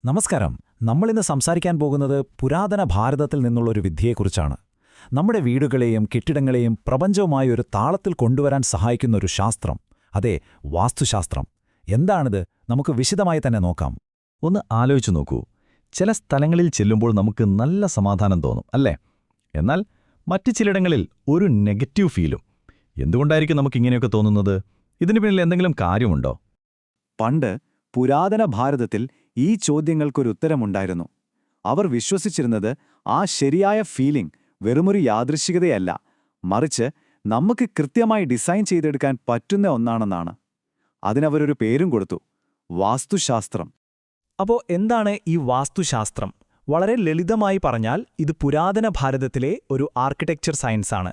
നമസ്കാരം. നമ്മളിന്ന് സംസാരിക്കാൻ പോകുന്നത് പുരാതന ഭാരതത്തിൽ നിന്നുള്ളൊരു വിദ്യയെക്കുറിച്ചാണ്. നമ്മുടെ വീടുകളെയും കെട്ടിടങ്ങളെയും പ്രപഞ്ചവുമായി ഒരു താളത്തിൽ കൊണ്ടുവരാൻ സഹായിക്കുന്ന ഒരു ശാസ്ത്രം. അതെ, വാസ്തുശാസ്ത്രം. എന്താണിത്? നമുക്ക് വിശദമായി തന്നെ നോക്കാം. ഒന്ന് ആലോചിച്ചു നോക്കൂ. ചില സ്ഥലങ്ങളിൽ ചെല്ലുമ്പോൾ നമുക്ക് നല്ല സമാധാനം തോന്നും, അല്ലേ? എന്നാൽ മറ്റു ചിലയിടങ്ങളിൽ ഒരു നെഗറ്റീവ് ഫീലും. എന്തുകൊണ്ടായിരിക്കും നമുക്കിങ്ങനെയൊക്കെ തോന്നുന്നത്? ഇതിനു പിന്നിൽ എന്തെങ്കിലും കാര്യമുണ്ടോ? പണ്ട് പുരാതന ഭാരതത്തിൽ ഈ ചോദ്യങ്ങൾക്കൊരുത്തരമുണ്ടായിരുന്നു. അവർ വിശ്വസിച്ചിരുന്നത് ആ ശരിയായ ഫീലിംഗ് വെറുമൊരു യാദൃശ്ചികതയല്ല, മറിച്ച് നമുക്ക് കൃത്യമായി ഡിസൈൻ ചെയ്തെടുക്കാൻ പറ്റുന്ന ഒന്നാണെന്നാണ്. അതിനവരൊരു പേരും കൊടുത്തു: വാസ്തുശാസ്ത്രം. അപ്പോൾ എന്താണ് ഈ വാസ്തുശാസ്ത്രം? വളരെ ലളിതമായി പറഞ്ഞാൽ ഇത് പുരാതന ഭാരതത്തിലെ ഒരു ആർക്കിടെക്ചർ സയൻസാണ്.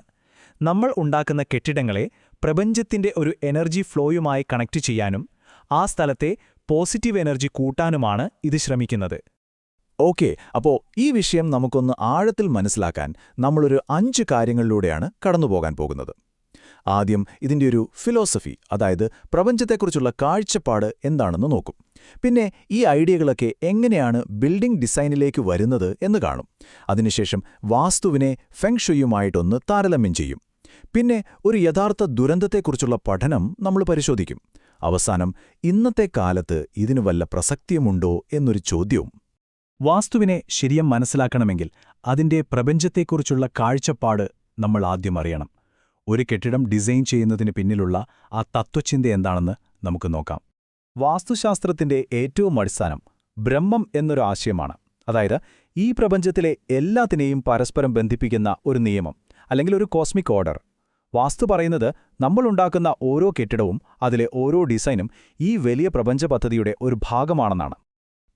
നമ്മൾ ഉണ്ടാക്കുന്ന കെട്ടിടങ്ങളെ പ്രപഞ്ചത്തിന്റെ ഒരു എനർജി ഫ്ലോയുമായി കണക്ട് ചെയ്യാനും ആ സ്ഥലത്തെ പോസിറ്റീവ് എനർജി കൂട്ടാനുമാണ് ഇത് ശ്രമിക്കുന്നത്. ഓക്കെ, അപ്പോൾ ഈ വിഷയം നമുക്കൊന്ന് ആഴത്തിൽ മനസ്സിലാക്കാൻ നമ്മളൊരു 5 കാര്യങ്ങളിലൂടെയാണ് കടന്നുപോകാൻ പോകുന്നത്. ആദ്യം ഇതിൻ്റെ ഒരു ഫിലോസഫി, അതായത് പ്രപഞ്ചത്തെക്കുറിച്ചുള്ള കാഴ്ചപ്പാട് എന്താണെന്ന് നോക്കും. പിന്നെ ഈ ഐഡിയകളൊക്കെ എങ്ങനെയാണ് ബിൽഡിംഗ് ഡിസൈനിലേക്ക് വരുന്നത് എന്ന് കാണും. അതിനുശേഷം വാസ്തുവിനെ ഫെങ് ഷുയുമായിട്ടൊന്ന് താരതമ്യം ചെയ്യും. പിന്നെ ഒരു യഥാർത്ഥ ദുരന്തത്തെക്കുറിച്ചുള്ള പഠനം നമ്മൾ പരിശോധിക്കും. അവസാനം ഇന്നത്തെ കാലത്ത് ഇതിനു വല്ല പ്രസക്തിയുമുണ്ടോ എന്നൊരു ചോദ്യവും. വാസ്തുവിനെ ശരിയും മനസ്സിലാക്കണമെങ്കിൽ അതിന്റെ പ്രപഞ്ചത്തെക്കുറിച്ചുള്ള കാഴ്ചപ്പാട് നമ്മൾ ആദ്യം അറിയണം. ഒരു കെട്ടിടം ഡിസൈൻ ചെയ്യുന്നതിന് പിന്നിലുള്ള ആ തത്വചിന്ത എന്താണെന്ന് നമുക്ക് നോക്കാം. വാസ്തുശാസ്ത്രത്തിന്റെ ഏറ്റവും അടിസ്ഥാനം ബ്രഹ്മം എന്നൊരു ആശയമാണ്. അതായത് ഈ പ്രപഞ്ചത്തിലെ എല്ലാത്തിനെയും പരസ്പരം ബന്ധിപ്പിക്കുന്ന ഒരു നിയമം, അല്ലെങ്കിൽ ഒരു കോസ്മിക് ഓർഡർ. വാസ്തു പറയുന്നത് നമ്മളുണ്ടാക്കുന്ന ഓരോ കെട്ടിടവും അതിലെ ഓരോ ഡിസൈനും ഈ വലിയ പ്രപഞ്ച പദ്ധതിയുടെ ഒരു ഭാഗമാണെന്നാണ്.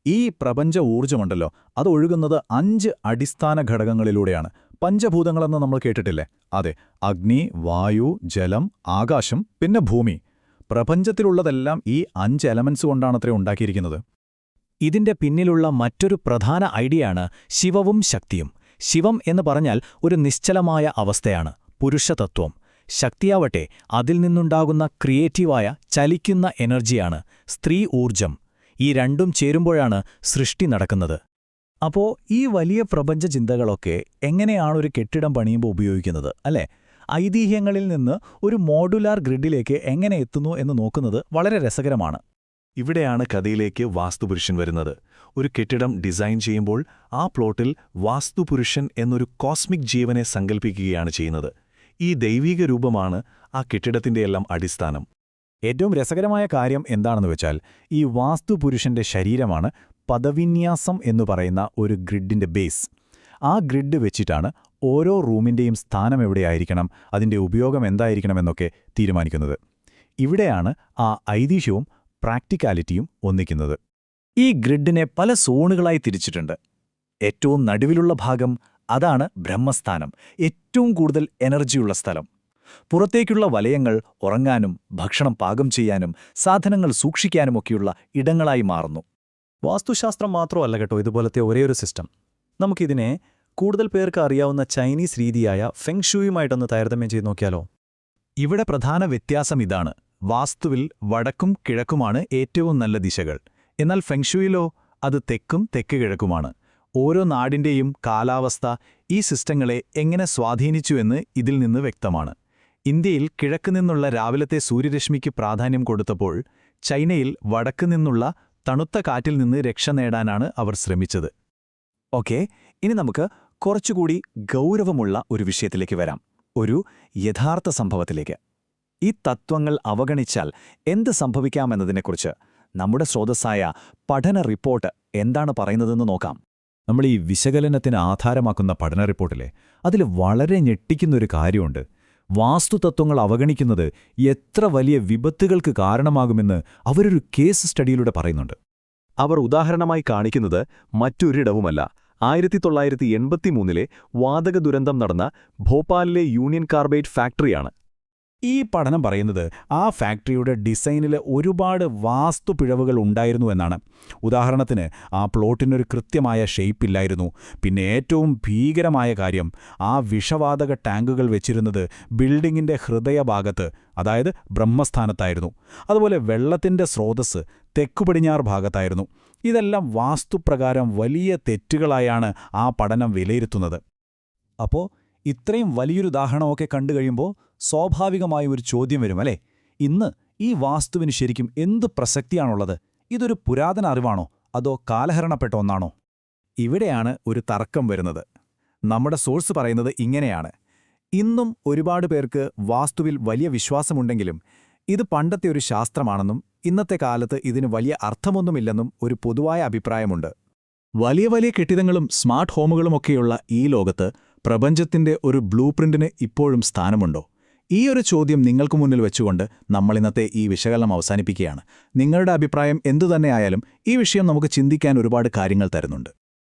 ഈ പ്രപഞ്ച ഊർജ്ജമുണ്ടല്ലോ, അത് ഒഴുകുന്നത് 5 അടിസ്ഥാന ഘടകങ്ങളിലൂടെയാണ്. പഞ്ചഭൂതങ്ങളെന്ന് നമ്മൾ കേട്ടിട്ടില്ലേ? അതെ, അഗ്നി, വായു, ജലം, ആകാശം, പിന്നെ ഭൂമി. പ്രപഞ്ചത്തിലുള്ളതെല്ലാം ഈ 5 എലമെന്റ്സ് കൊണ്ടാണത്രേ ഉണ്ടാക്കിയിരിക്കുന്നത്. ഇതിന്റെ പിന്നിലുള്ള മറ്റൊരു പ്രധാന ഐഡിയയാണ് ശിവവും ശക്തിയും. ശിവം എന്ന് പറഞ്ഞാൽ ഒരു നിശ്ചലമായ അവസ്ഥയാണ്, പുരുഷതത്വം. ശക്തിയാവട്ടെ അതിൽ നിന്നുണ്ടാകുന്ന ക്രിയേറ്റീവായ ചലിക്കുന്ന എനർജിയാണ്, സ്ത്രീ ഊർജം. ഈ രണ്ടും ചേരുമ്പോഴാണ് സൃഷ്ടി നടക്കുന്നത്. അപ്പോൾ ഈ വലിയ പ്രപഞ്ച ചിന്തകളൊക്കെ എങ്ങനെയാണ് ഒരു കെട്ടിടം പണിയുമ്പോൾ ഉപയോഗിക്കുന്നത്, അല്ലേ? ഐതിഹ്യങ്ങളിൽ നിന്ന് ഒരു മോഡുലാർ ഗ്രിഡിലേക്ക് എങ്ങനെ എത്തുന്നു എന്ന് നോക്കുന്നത് വളരെ രസകരമാണ്. ഇവിടെയാണ് കഥയിലേക്ക് വാസ്തുപുരുഷൻ വരുന്നത്. ഒരു കെട്ടിടം ഡിസൈൻ ചെയ്യുമ്പോൾ ആ പ്ലോട്ടിൽ വാസ്തുപുരുഷൻ എന്നൊരു കോസ്മിക് ജീവനെ സങ്കല്പിക്കുകയാണ് ചെയ്യുന്നത്. ഈ ദൈവീക രൂപമാണ് ആ കെട്ടിടത്തിന്റെയെല്ലാം അടിസ്ഥാനം. ഏറ്റവും രസകരമായ കാര്യം എന്താണെന്ന് വെച്ചാൽ, ഈ വാസ്തുപുരുഷന്റെ ശരീരമാണ് പദവിന്യാസം എന്നു പറയുന്ന ഒരു ഗ്രിഡിന്റെ ബേസ്. ആ ഗ്രിഡ് വെച്ചിട്ടാണ് ഓരോ റൂമിന്റെയും സ്ഥാനം എവിടെയായിരിക്കണം, അതിന്റെ ഉപയോഗം എന്തായിരിക്കണമെന്നൊക്കെ തീരുമാനിക്കുന്നത്. ഇവിടെയാണ് ആ ഐതിഹ്യവും പ്രാക്ടിക്കാലിറ്റിയും ഒന്നിക്കുന്നത്. ഈ ഗ്രിഡിനെ പല സോണുകളായി തിരിച്ചിട്ടുണ്ട്. ഏറ്റവും നടുവിലുള്ള ഭാഗം, അതാണ് ബ്രഹ്മസ്ഥാനം, ഏറ്റവും കൂടുതൽ എനർജിയുള്ള സ്ഥലം. പുറത്തേക്കുള്ള വലയങ്ങൾ ഉറങ്ങാനും ഭക്ഷണം പാകം ചെയ്യാനും സാധനങ്ങൾ സൂക്ഷിക്കാനുമൊക്കെയുള്ള ഇടങ്ങളായി മാറുന്നു. വാസ്തുശാസ്ത്രം മാത്രമല്ല കേട്ടോ ഇതുപോലത്തെ ഒരേയൊരു സിസ്റ്റം. നമുക്കിതിനെ കൂടുതൽ പേർക്ക് അറിയാവുന്ന ചൈനീസ് രീതിയായ ഫെങ് ഷൂയുമായിട്ടൊന്ന് താരതമ്യം ചെയ്ത് നോക്കിയാലോ? ഇവിടെ പ്രധാന വ്യത്യാസം ഇതാണ്: വാസ്തുവിൽ വടക്കും കിഴക്കുമാണ് ഏറ്റവും നല്ല ദിശകൾ. എന്നാൽ ഫെങ്ഷുയിലോ അത് തെക്കും തെക്ക് കിഴക്കുമാണ്. ഓരോ നാടിന്റെയും കാലാവസ്ഥ ഈ സിസ്റ്റങ്ങളെ എങ്ങനെ സ്വാധീനിച്ചുവെന്ന് ഇതിൽ നിന്ന് വ്യക്തമാണ്. ഇന്ത്യയിൽ കിഴക്ക് നിന്നുള്ള രാവിലത്തെ സൂര്യരശ്മിക്ക് പ്രാധാന്യം കൊടുത്തപ്പോൾ ചൈനയിൽ വടക്ക് നിന്നുള്ള തണുത്ത കാറ്റിൽ നിന്ന് രക്ഷ നേടാനാണ് അവർ ശ്രമിച്ചത്. ഓക്കെ, ഇനി നമുക്ക് കുറച്ചുകൂടി ഗൗരവമുള്ള ഒരു വിഷയത്തിലേക്ക് വരാം, ഒരു യഥാർത്ഥ സംഭവത്തിലേക്ക്. ഈ തത്വങ്ങൾ അവഗണിച്ചാൽ എന്ത് സംഭവിക്കാമെന്നതിനെക്കുറിച്ച് നമ്മുടെ സ്രോതസ്സായ പഠന റിപ്പോർട്ട് എന്താണ് പറയുന്നതെന്ന് നോക്കാം. നമ്മൾ ഈ വിശകലനത്തിന് ആധാരമാക്കുന്ന പഠന റിപ്പോർട്ടിലെ അതിൽ വളരെ ഞെട്ടിക്കുന്നൊരു കാര്യമുണ്ട്. വാസ്തുതത്വങ്ങൾ അവഗണിക്കുന്നത് എത്ര വലിയ വിപത്തുകൾക്ക് കാരണമാകുമെന്ന് അവരൊരു കേസ് സ്റ്റഡിയിലൂടെ പറയുന്നുണ്ട്. അവർ ഉദാഹരണമായി കാണിക്കുന്നത് മറ്റൊരിടവുമല്ല, 1983 വാതക ദുരന്തം നടന്ന ഭോപ്പാലിലെ യൂണിയൻ കാർബൈഡ് ഫാക്ടറിയാണ്. ഈ പഠനം പറയുന്നത് ആ ഫാക്ടറിയുടെ ഡിസൈനിൽ ഒരുപാട് വാസ്തുപിഴവുകൾ ഉണ്ടായിരുന്നു എന്നാണ്. ഉദാഹരണത്തിന്, ആ പ്ലോട്ടിനൊരു കൃത്യമായ ഷേപ്പില്ലായിരുന്നു. പിന്നെ ഏറ്റവും ഭീകരമായ കാര്യം, ആ വിഷവാതക ടാങ്കുകൾ വെച്ചിരുന്നത് ബിൽഡിങ്ങിൻ്റെ ഹൃദയഭാഗത്ത്, അതായത് ബ്രഹ്മസ്ഥാനത്തായിരുന്നു. അതുപോലെ വെള്ളത്തിൻ്റെ സ്രോതസ്സ് തെക്കുപടിഞ്ഞാറ് ഭാഗത്തായിരുന്നു. ഇതെല്ലാം വാസ്തുപ്രകാരം വലിയ തെറ്റുകളായാണ് ആ പഠനം വിലയിരുത്തുന്നത്. അപ്പോൾ ഇത്രയും വലിയൊരു ഉദാഹരണമൊക്കെ കണ്ടു കഴിയുമ്പോൾ സ്വാഭാവികമായ ഒരു ചോദ്യം വരും, അല്ലേ? ഇന്ന് ഈ വാസ്തുവിന് ശരിക്കും എന്ത് പ്രസക്തിയാണുള്ളത്? ഇതൊരു പുരാതന അറിവാണോ അതോ കാലഹരണപ്പെട്ട ഒന്നാണോ? ഇവിടെയാണ് ഒരു തർക്കം വരുന്നത്. നമ്മുടെ സോഴ്സ് പറയുന്നത് ഇങ്ങനെയാണ്: ഇന്നും ഒരുപാട് പേർക്ക് വാസ്തുവിൽ വലിയ വിശ്വാസമുണ്ടെങ്കിലും ഇത് പണ്ടത്തെ ഒരു ശാസ്ത്രമാണെന്നും ഇന്നത്തെ കാലത്ത് ഇതിന് വലിയ അർത്ഥമൊന്നുമില്ലെന്നും ഒരു പൊതുവായ അഭിപ്രായമുണ്ട്. വലിയ വലിയ കെട്ടിടങ്ങളും സ്മാർട്ട് ഹോമുകളുമൊക്കെയുള്ള ഈ ലോകത്ത് പ്രപഞ്ചത്തിന്റെ ഒരു ബ്ലൂ പ്രിന്റിന് ഇപ്പോഴും സ്ഥാനമുണ്ടോ? ഈ ഒരു ചോദ്യം നിങ്ങൾക്ക് മുന്നിൽ വെച്ചുകൊണ്ട് നമ്മളിന്നത്തെ ഈ വിശകലനം അവസാനിപ്പിക്കുകയാണ്. നിങ്ങളുടെ അഭിപ്രായം എന്തുതന്നെയായാലും ഈ വിഷയം നമുക്ക് ചിന്തിക്കാൻ ഒരുപാട് കാര്യങ്ങൾ തരുന്നുണ്ട്.